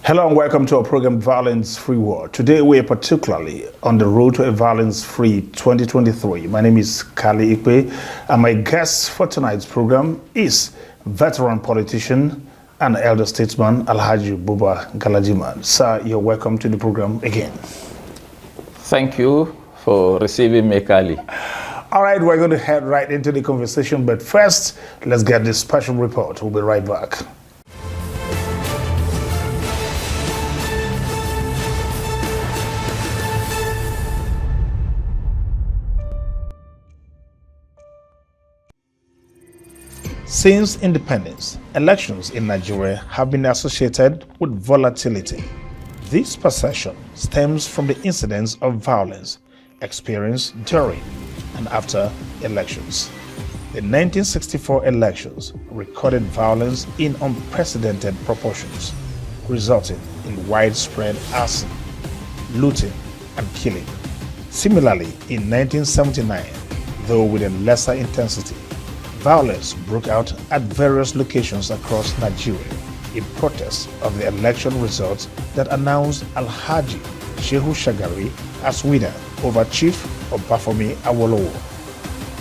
Hello and welcome to our program Violence Free World. Today we are particularly on the road to a violence-free 2023. My name is Callyikpe and my guest for tonight's program is veteran politician and elder statesman Alhaji Buba Galadima. Sir, you're welcome to the program again. Thank you for receiving me, Kali. All right, we're going to head right into the conversation, but first, let's get this special report. We'll be right back. Since independence, elections in Nigeria have been associated with volatility. This perception stems from the incidents of violence experienced during and after elections. The 1964 elections recorded violence in unprecedented proportions, resulting in widespread arson, looting, and killing. Similarly, in 1979, though with a lesser intensity, violence broke out at various locations across Nigeria in protest of the election results that announced Alhaji Shehu Shagari as winner over Chief Obafemi Awolowo.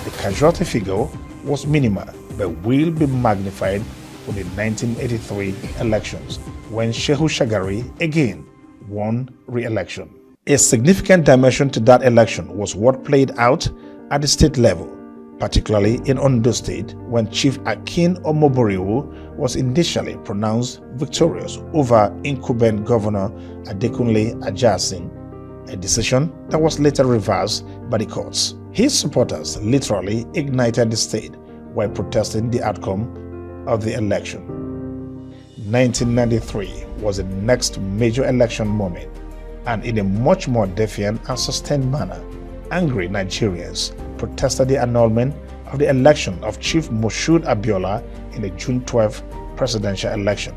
The casualty figure was minimal but will be magnified for the 1983 elections when Shehu Shagari again won re-election. A significant dimension to that election was what played out at the state level, particularly in Ondo State, when Chief Akin Omoboriwo was initially pronounced victorious over incumbent Governor Adekunle Ajasin, a decision that was later reversed by the courts. His supporters literally ignited the state while protesting the outcome of the election. 1993 was the next major election moment, and in a much more defiant and sustained manner, angry Nigerians protested the annulment of the election of Chief Moshood Abiola in the June 12 presidential election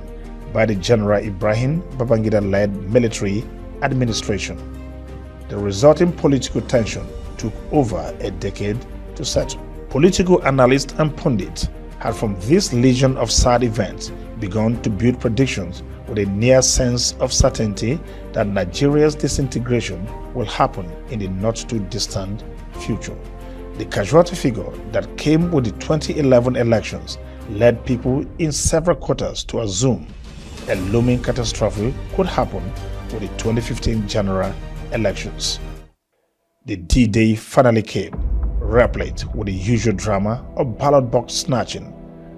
by the General Ibrahim Babangida-led military administration. The resulting political tension took over a decade to settle. Political analysts and pundits had from this legion of sad events begun to build predictions with a near sense of certainty that Nigeria's disintegration will happen in the not-too-distant future. The casualty figure that came with the 2011 elections led people in several quarters to assume a looming catastrophe could happen with the 2015 general elections. The D-Day finally came, replete with the usual drama of ballot box snatching,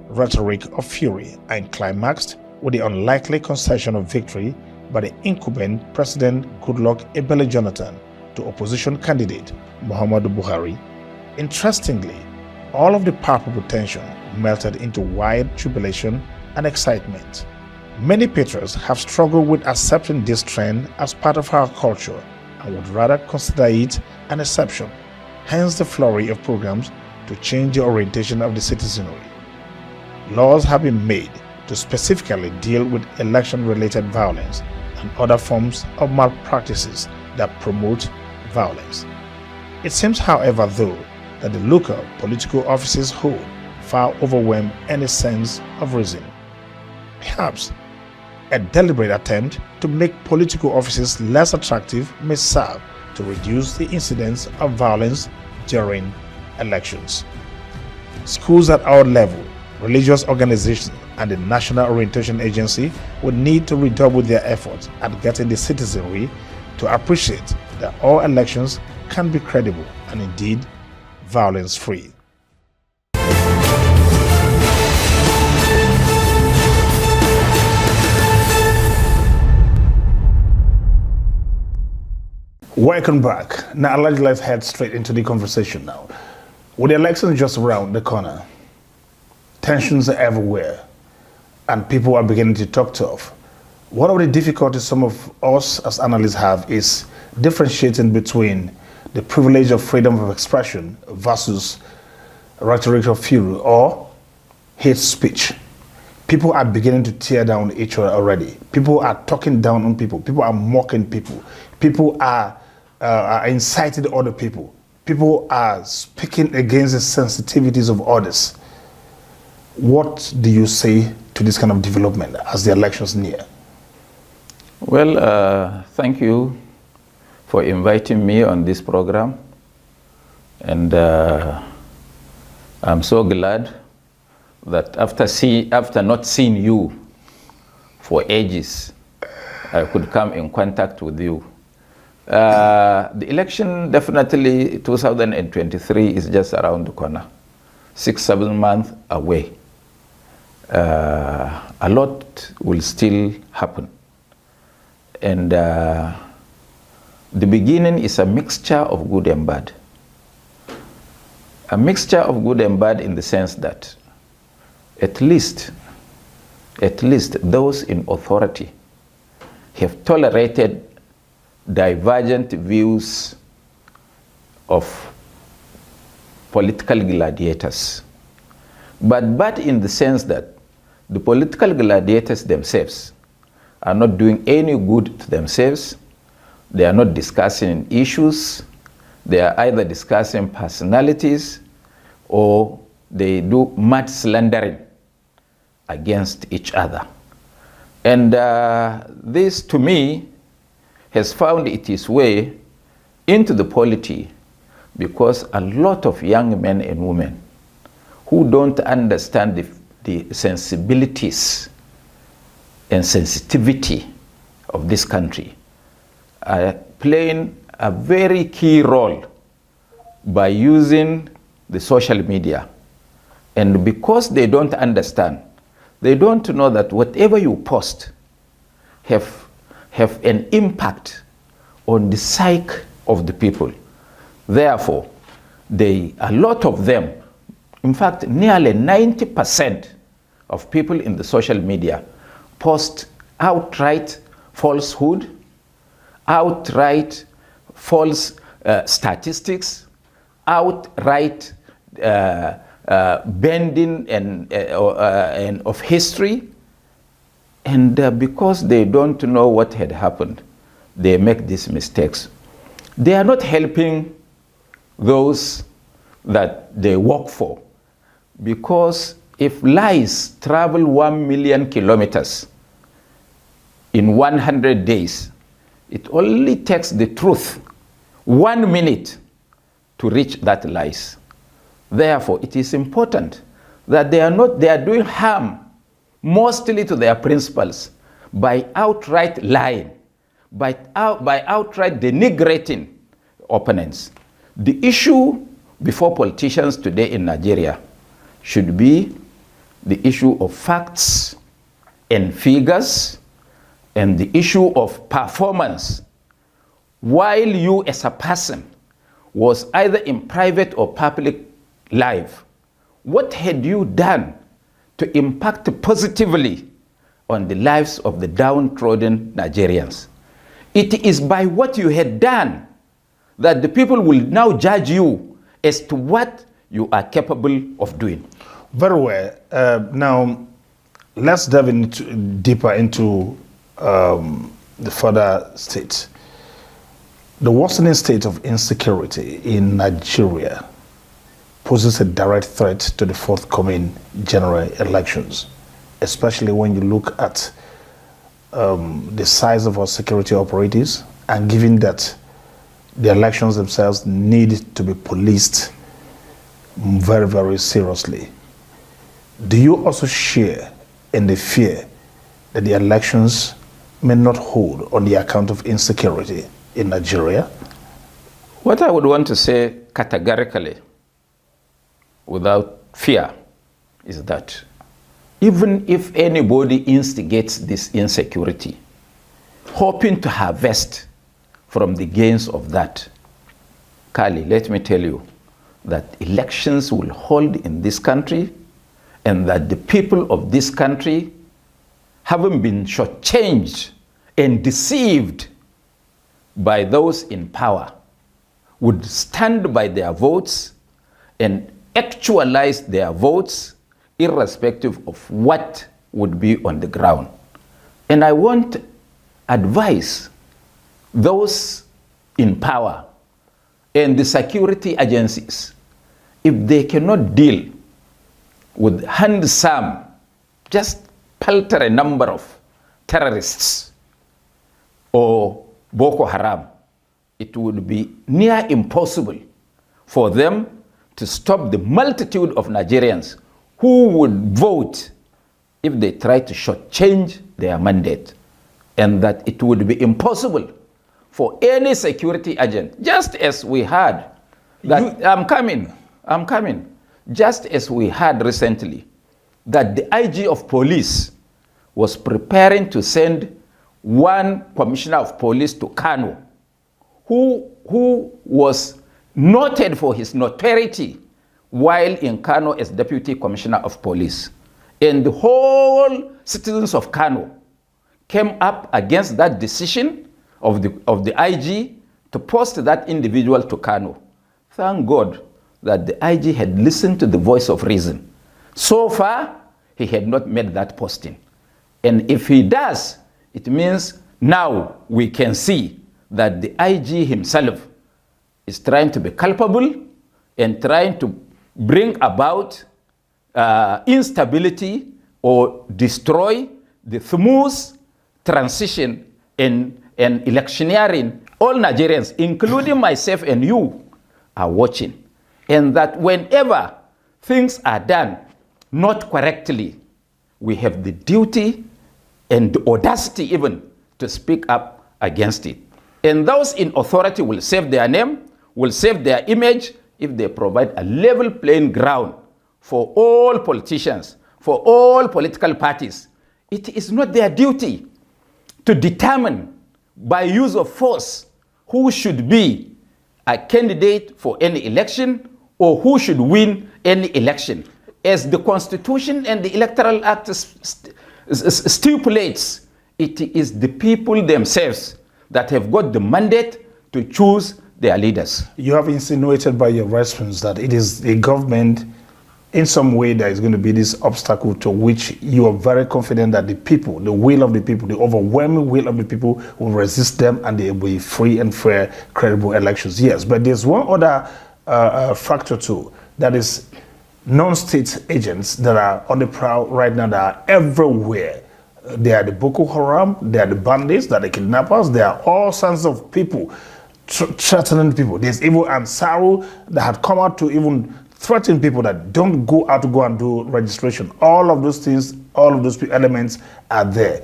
rhetoric of fury, and climaxed with the unlikely concession of victory by the incumbent President Goodluck Ebele Jonathan to opposition candidate Muhammadu Buhari. Interestingly, all of the palpable tension melted into wide jubilation and excitement. Many patriots have struggled with accepting this trend as part of our culture and would rather consider it an exception, hence the flurry of programs to change the orientation of the citizenry. Laws have been made to specifically deal with election-related violence and other forms of malpractices that promote violence. It seems, however, though, that the local political offices hold far overwhelm any sense of reason. Perhaps a deliberate attempt to make political offices less attractive may serve to reduce the incidence of violence during elections. Schools at our level, religious organizations, and the National Orientation Agency would need to redouble their efforts at getting the citizenry to appreciate that all elections can be credible and indeed violence-free. Welcome back. Now, let's head straight into the conversation now. With the elections just around the corner, tensions are everywhere, and people are beginning to talk tough. One of the difficulties some of us as analysts have is differentiating between the privilege of freedom of expression versus rhetoric of fury or hate speech. People are beginning to tear down each other already. People are talking down on people. People are mocking people. People are inciting other people. People are speaking against the sensitivities of others. What do you say to this kind of development as the elections near? Well, thank you for inviting me on this program. And I'm so glad that after not seeing you for ages, I could come in contact with you. The election, definitely 2023 is just around the corner, 6-7 months away. A lot will still happen. And the beginning is a mixture of good and bad. A mixture of good and bad in the sense that at least those in authority have tolerated divergent views of political gladiators. But bad in the sense that the political gladiators themselves are not doing any good to themselves. They are not discussing issues. They are either discussing personalities or they do mad slandering against each other. And this, to me, has found its way into the polity because a lot of young men and women who don't understand the sensibilities and sensitivity of this country are playing a very key role by using the social media. And because they don't understand, they don't know that whatever you post have an impact on the psyche of the people. Therefore, a lot of them, in fact, nearly 90% of people in the social media post outright falsehood, outright false statistics, outright bending and of history. And because they don't know what had happened, they make these mistakes. They are not helping those that they work for, because if lies travel 1 million kilometers in 100 days, it only takes the truth 1 minute to reach that lies. Therefore, it is important that they are doing harm mostly to their principles by outright lying, by outright denigrating opponents. The issue before politicians today in Nigeria should be the issue of facts and figures and the issue of performance. While you as a person was either in private or public life, what had you done to impact positively on the lives of the downtrodden Nigerians? It is by what you had done that the people will now judge you as to what you are capable of doing. Very well. Now, let's dive deeper into the further states. The worsening state of insecurity in Nigeria poses a direct threat to the forthcoming general elections, especially when you look at the size of our security operatives, and given that the elections themselves need to be policed very, very seriously. Do you also share in the fear that the elections may not hold on the account of insecurity in Nigeria? What I would want to say categorically, without fear, is that even if anybody instigates this insecurity, hoping to harvest from the gains of that, Kali, let me tell you that elections will hold in this country, and that the people of this country, having been shortchanged and deceived by those in power, would stand by their votes and actualize their votes irrespective of what would be on the ground. And I want to advise those in power and the security agencies, if they cannot deal with handsome, just paltry number of terrorists, or Boko Haram, it would be near impossible for them to stop the multitude of Nigerians who would vote if they try to shortchange their mandate, and that it would be impossible for any security agent, just as we had that, I'm coming, just as we had recently, that the IG of police was preparing to send one commissioner of police to Kano, who was noted for his notoriety while in Kano as deputy commissioner of police. And the whole citizens of Kano came up against that decision of the IG to post that individual to Kano. Thank God that the IG had listened to the voice of reason. So far, he had not made that posting. And if he does, it means now we can see that the IG himself is trying to be culpable and trying to bring about instability or destroy the smooth transition and electioneering. All Nigerians, including myself and you, are watching. And that whenever things are done not correctly, we have the duty and the audacity even to speak up against it. And those in authority will save their name, will save their image if they provide a level playing ground for all politicians, for all political parties. It is not their duty to determine by use of force who should be a candidate for any election or who should win any election. As the Constitution and the Electoral Act stipulates, it is the people themselves that have got the mandate to choose their leaders. You have insinuated by your response that it is the government, in some way, there is going to be this obstacle to which you are very confident that the people, the will of the people, the overwhelming will of the people will resist them and there will be free and fair, credible elections. Yes, but there's one other factor too, that is non-state agents that are on the prowl right now, that are everywhere. They are the Boko Haram, they are the bandits, they are the kidnappers, they are all sorts of people threatening people. There's even Ansaru that had come out to even threaten people that don't go out to go and do registration. All of those things, all of those elements are there.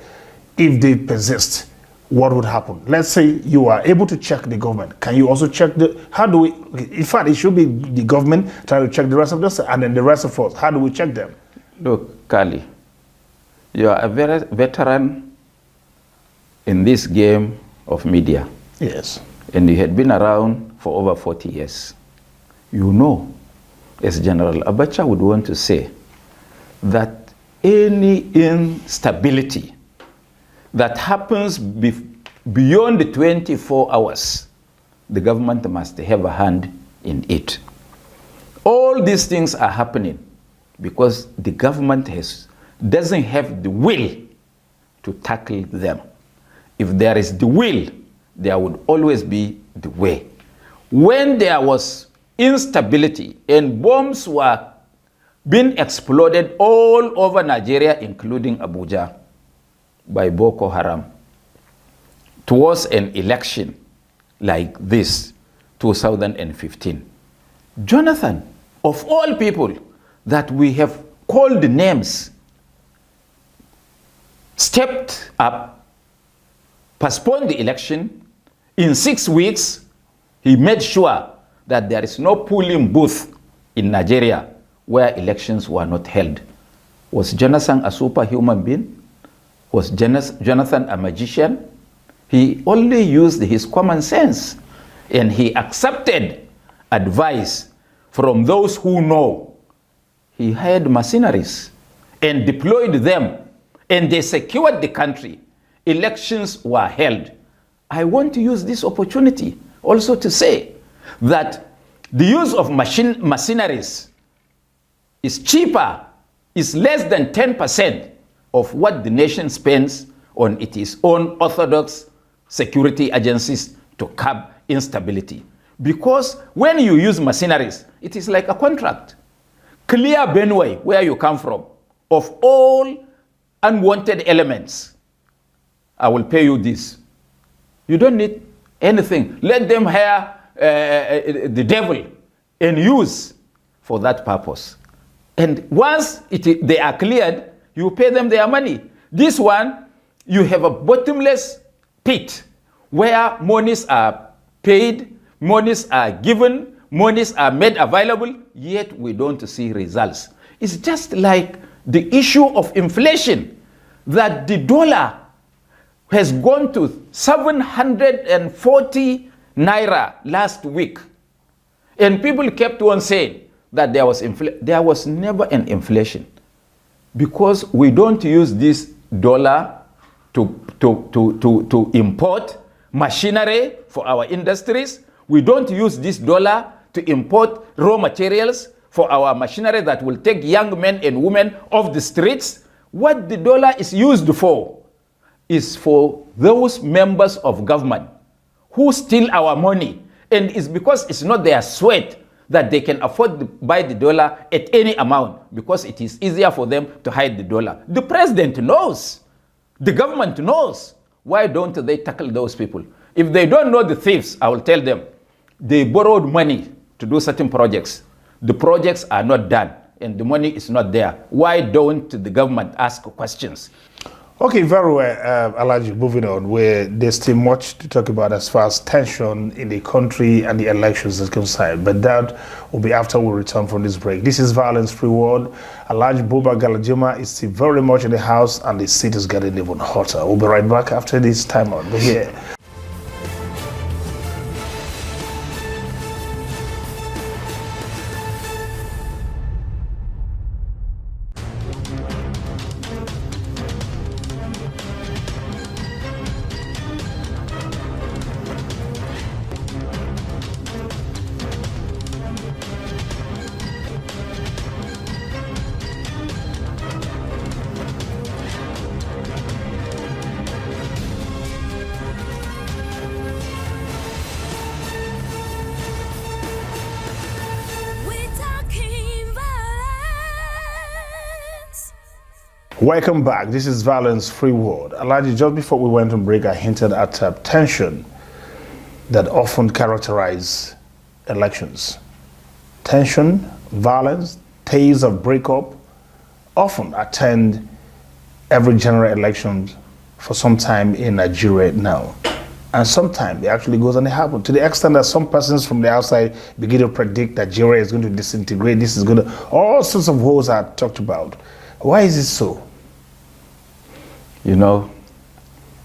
If they persist, what would happen? Let's say you are able to check the government. Can you also check how do we, in fact, it should be the government trying to check the rest of us and then the rest of us. How do we check them? Look, Kali, you are a very veteran in this game of media. Yes. And you had been around for over 40 years. You know, as General Abacha would want to say, that any instability that happens beyond the 24 hours, the government must have a hand in it. All these things are happening because the government doesn't have the will to tackle them. If there is the will, there would always be the way. When there was instability and bombs were being exploded all over Nigeria, including Abuja, by Boko Haram, towards an election like this, 2015, Jonathan, of all people that we have called names, stepped up, postponed the election. In 6 weeks, he made sure that there is no polling booth in Nigeria where elections were not held. Was Jonathan a superhuman being? Was Jonathan a magician? He only used his common sense and he accepted advice from those who know. He hired mercenaries and deployed them and they secured the country. Elections were held. I want to use this opportunity also to say that the use of mercenaries is cheaper, is less than 10% of what the nation spends on its own orthodox security agencies to curb instability. Because when you use mercenaries, it is like a contract. Clear Benway, where you come from, of all unwanted elements. I will pay you this. You don't need anything. Let them hire the devil and use for that purpose. And once they are cleared, you pay them their money. This one, you have a bottomless pit where monies are paid, monies are given, monies are made available, yet we don't see results. It's just like the issue of inflation, that the dollar has gone to 740 naira last week. And people kept on saying that there was never an inflation, because we don't use this dollar to import machinery for our industries. We don't use this dollar to import raw materials for our machinery that will take young men and women off the streets. What the dollar is used for is for those members of government who steal our money. And it's because it's not their sweat that they can afford to buy the dollar at any amount, because it is easier for them to hide the dollar. The president knows. The government knows. Why don't they tackle those people? If they don't know the thieves, I will tell them, they borrowed money to do certain projects. The projects are not done and the money is not there. Why don't the government ask questions? Okay, very well, Alhaji, moving on, where there's still much to talk about as far as tension in the country and the elections is concerned, but that will be after we return from this break. This is Violence-Free World. Alhaji Buba Galadima is still very much in the house, and the seat is getting even hotter. We'll be right back after this time out. But here. Welcome back. This is Violence-Free World. Alhaji, just before we went on break, I hinted at tension that often characterize elections. Tension, violence, tales of breakup often attend every general election for some time in Nigeria now. And sometimes it actually goes and it happens, to the extent that some persons from the outside begin to predict that Nigeria is going to disintegrate, this is going to, all sorts of woes are talked about. Why is it so? You know,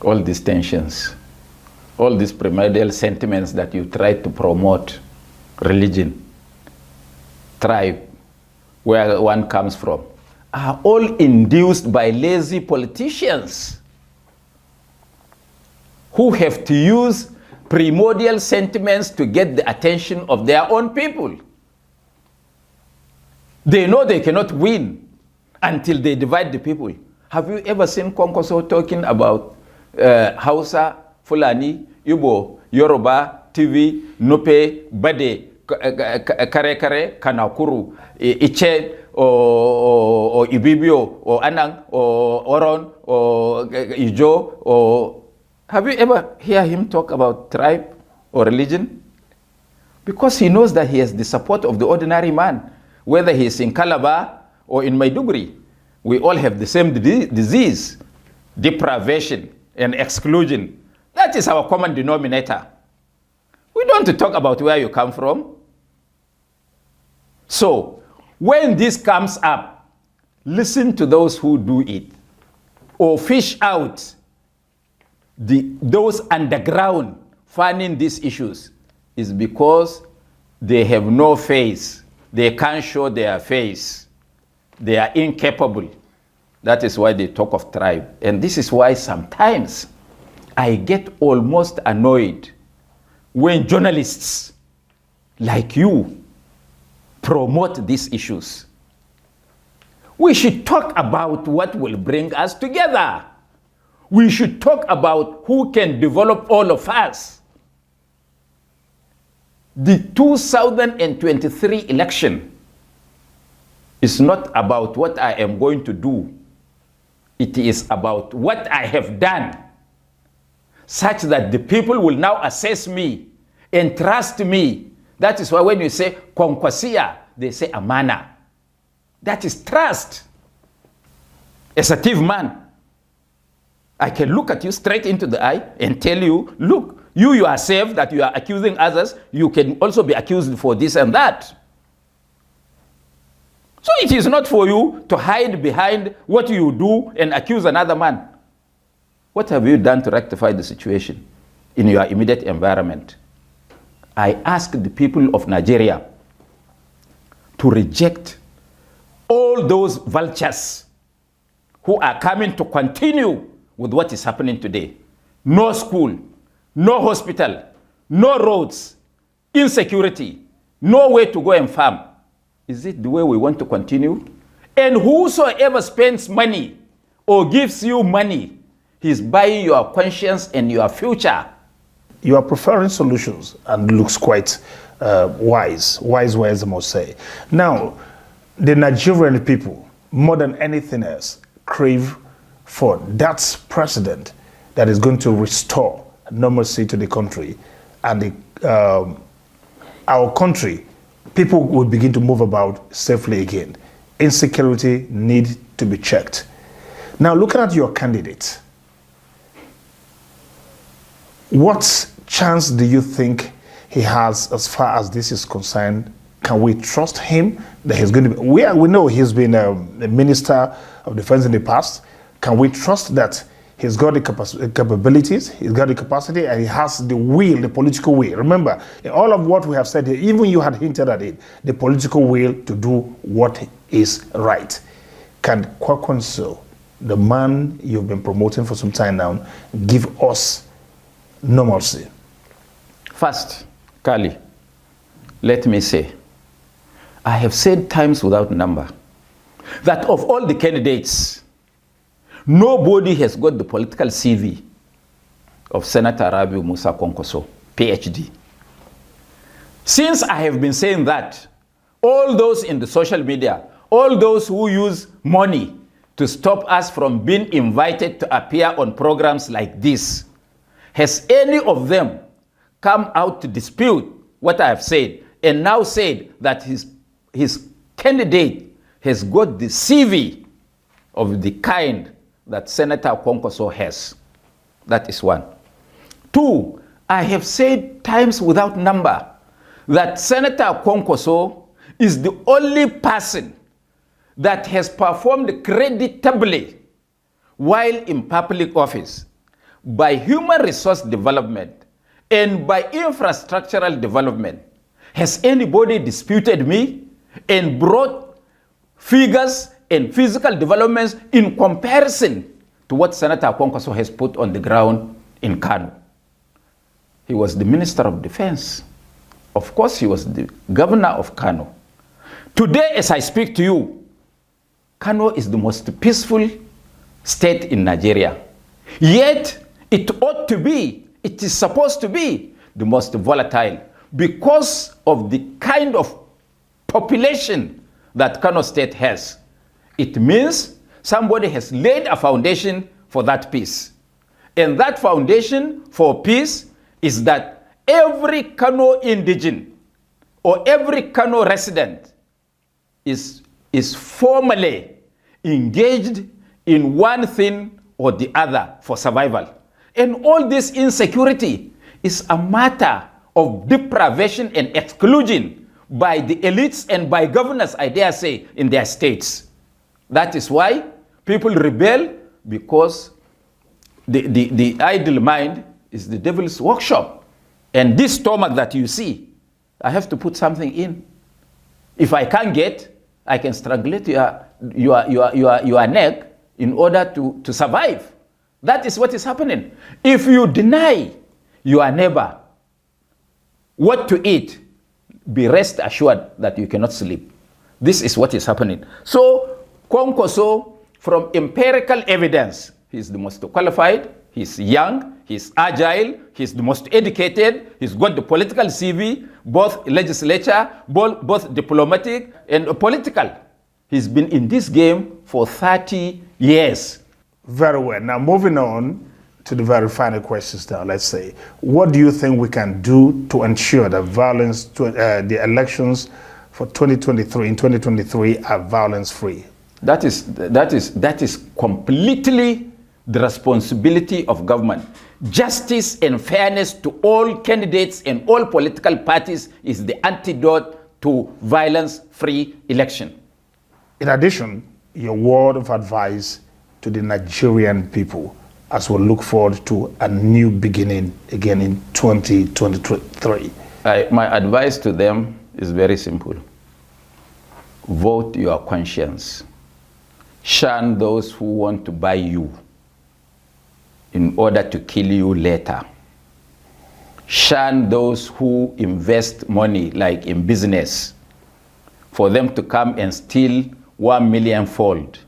all these tensions, all these primordial sentiments that you try to promote, religion, tribe, where one comes from, are all induced by lazy politicians who have to use primordial sentiments to get the attention of their own people. They know they cannot win until they divide the people. Have you ever seen Konkoso talking about Hausa, Fulani, Igbo, Yoruba, TV, Nupe, Bade, Kare Kare, Kanakuru, Iche, or Ibibio, or Anang, or Oron, or Ijo, or... Have you ever heard him talk about tribe or religion? Because he knows that he has the support of the ordinary man, whether he is in Calabar or in Maiduguri. We all have the same disease, deprivation and exclusion. That is our common denominator. We don't talk about where you come from. So, when this comes up, listen to those who do it, or fish out those underground funding these issues, is because they have no face. They can't show their face. They are incapable. That is why they talk of tribe. And this is why sometimes I get almost annoyed when journalists like you promote these issues. We should talk about what will bring us together. We should talk about who can develop all of us. The 2023 election is not about what I am going to do. It is about what I have done. such that the people will now assess me and trust me. That is why when you say konkwasiya, they say amana. That is trust. As a thief man, I can look at you straight into the eye and tell you, look, you are safe that you are accusing others. You can also be accused for this and that. So it is not for you to hide behind what you do and accuse another man. What have you done to rectify the situation in your immediate environment? I ask the people of Nigeria to reject all those vultures who are coming to continue with what is happening today. No school, no hospital, no roads, insecurity, no way to go and farm. Is it the way we want to continue? And whosoever spends money or gives you money, he's buying your conscience and your future. You are preferring solutions and looks quite wise words, I must say. Now, the Nigerian people, more than anything else, crave for that president that is going to restore normalcy to the country, and our country, people will begin to move about safely again. Insecurity needs to be checked. Now, looking at your candidate, what chance do you think he has as far as this is concerned? Can we trust him that he's going to be? We know he's been a minister of defense in the past. Can we trust that he's got the capabilities, he's got the capacity, and he has the will, the political will? Remember, in all of what we have said here, even you had hinted at it, the political will to do what is right. Can Kwankwaso, the man you've been promoting for some time now, give us normalcy? First, Kali, let me say, I have said times without number that of all the candidates, nobody has got the political CV of Senator Rabiu Musa Kwankwaso, PhD. Since I have been saying that, all those in the social media, all those who use money to stop us from being invited to appear on programs like this, has any of them come out to dispute what I have said and now said that his candidate has got the CV of the kind that Senator Kwankwaso has? That is one. Two, I have said times without number that Senator Kwankwaso is the only person that has performed creditably while in public office by human resource development and by infrastructural development. Has anybody disputed me and brought figures and physical developments in comparison to what Senator Kwankwaso has put on the ground in Kano? He was the Minister of Defense. Of course, he was the governor of Kano. Today, as I speak to you, Kano is the most peaceful state in Nigeria. Yet, it ought to be, it is supposed to be the most volatile because of the kind of population that Kano State has. It means somebody has laid a foundation for that peace. And that foundation for peace is that every Kano indigene or every Kano resident is formally engaged in one thing or the other for survival. And all this insecurity is a matter of deprivation and exclusion by the elites and by governors, I dare say, in their states. That is why people rebel, because the idle mind is the devil's workshop. And this stomach that you see, I have to put something in. If I can't get, I can strangulate your neck in order to survive. That is what is happening. If you deny your neighbor what to eat, be rest assured that you cannot sleep. This is what is happening. So, Kwankwaso, from empirical evidence, he's the most qualified, he's young, he's agile, he's the most educated, he's got the political CV, both legislature, both diplomatic and political. He's been in this game for 30 years. Very well. Now, moving on, to the very final questions now, let's say. What do you think we can do to ensure that the elections for 2023 in 2023 are violence-free? That is completely the responsibility of government. Justice and fairness to all candidates and all political parties is the antidote to violence-free election. In addition, your word of advice to the Nigerian people as we look forward to a new beginning again in 2023. My advice to them is very simple. Vote your conscience. Shun those who want to buy you in order to kill you later. Shun those who invest money, like in business, for them to come and steal 1 million-fold.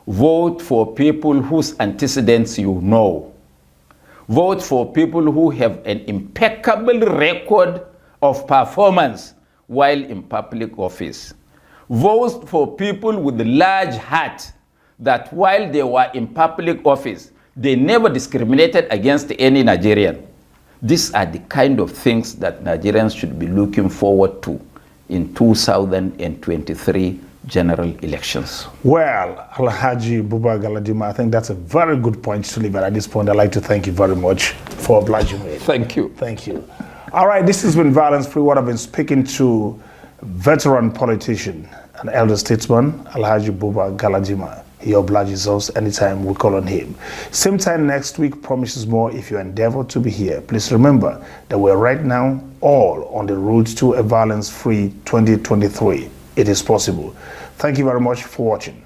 Vote for people whose antecedents you know. Vote for people who have an impeccable record of performance while in public office. Vote for people with a large heart that while they were in public office, they never discriminated against any Nigerian. These are the kind of things that Nigerians should be looking forward to in 2023 general elections. Well, Alhaji Buba Galadima, I think that's a very good point to leave at this point. I'd like to thank you very much for obliging me. Thank you. Thank you. All right, this has been Violence Free. What I've been speaking to veteran politician and elder statesman, Alhaji Buba Galadima. He obliges us anytime we call on him. Same time next week promises more if you endeavor to be here. Please remember that we're right now all on the road to a violence-free 2023. It is possible. Thank you very much for watching.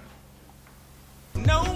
No.